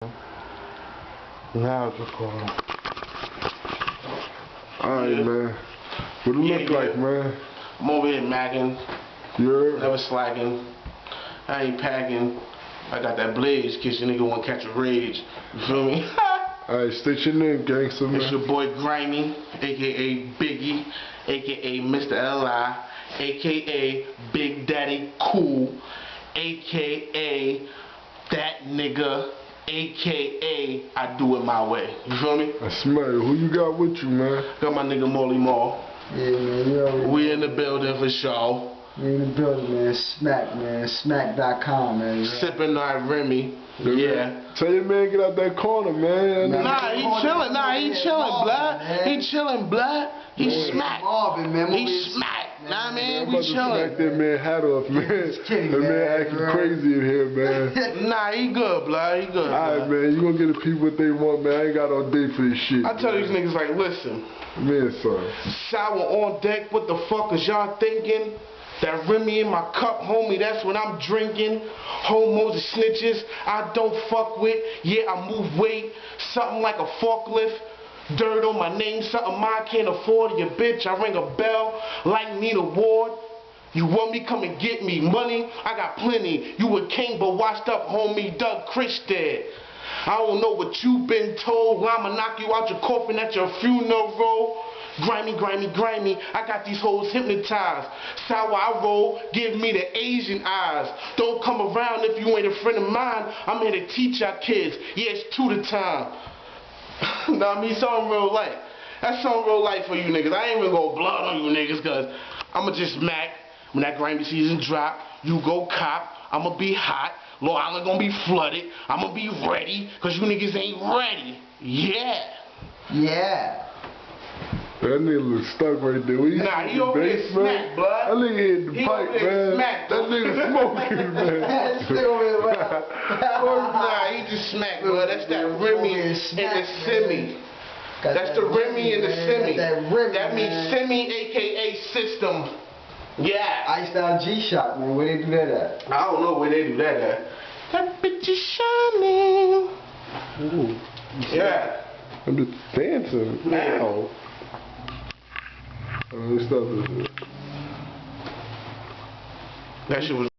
Now it's recording. Alright, man. What it look like, man? I'm over here macking. Yeah. Never slacking. I ain't packing. I got that blaze in case your nigga wanna catch a rage. You feel me? Alright, state your name, gangster, man. It's your boy Grimy, aka Biggie, aka Mr. L.I., aka Big Daddy Cool, aka that nigga, aka I do it my way. You feel me? I smell it. Who you got with you, man? Got my nigga Molly Mall. Yeah, man, you already We in the building for show. We in the building, man. Smack, man. Smack.com, man. Sipping on Remy. Yeah. Tell your man get out that corner, man. Nah, he chillin'. Nah, he chillin', blood. He chillin', blood. He smack. He smack. Nah, man, I'm we about to smack that chillin'. man hat off, man. That man acting crazy in here, man. Nah, he good, blood. He good. Alright, blood. man. You gonna get the people what they want, man. I ain't got all day for this shit. I tell these niggas like, listen. Man, son. Shower on deck. What the fuck is y'all thinking? That Remy in my cup, homie, that's what I'm drinking. Homos and snitches, I don't fuck with. Yeah, I move weight, something like a forklift. Dirt on my name, something I can't afford. Your bitch, I ring a bell like Nina Ward. You want me, come and get me. Money, I got plenty. You a king, but washed up, homie, Doug Christian. I don't know what you been told. I'ma knock you out your coffin at your funeral. Grimy, grimy, grimy. I got these hoes hypnotized. Sour I roll, give me the Asian eyes. Don't come around if you ain't a friend of mine. I'm here to teach y'all kids. Yeah, it's 2 the time. Nah, I mean, something real life. That's something real life for you niggas. I ain't even gonna blood on you niggas, cause I'ma just smack. When that grimy season drop, you go cop. I'ma be hot. Long Island gonna be flooded. I'ma be ready, cause you niggas ain't ready. Yeah. Yeah. That nigga look stuck right there. Nah, he over there smack, blood. That nigga hit the He pipe, over there man. smack, That nigga smoking, man. Nah, he just smack, blood. That's that Remy and the Semi. That's the Remy and the Semi. That means Semi, aka System. Yeah. Iced out G-Shock, man. Where they do that at? I don't know where they do that at. That bitch is shining. Ooh. Yeah. I'm just dancing. Now. Stop this. That shit was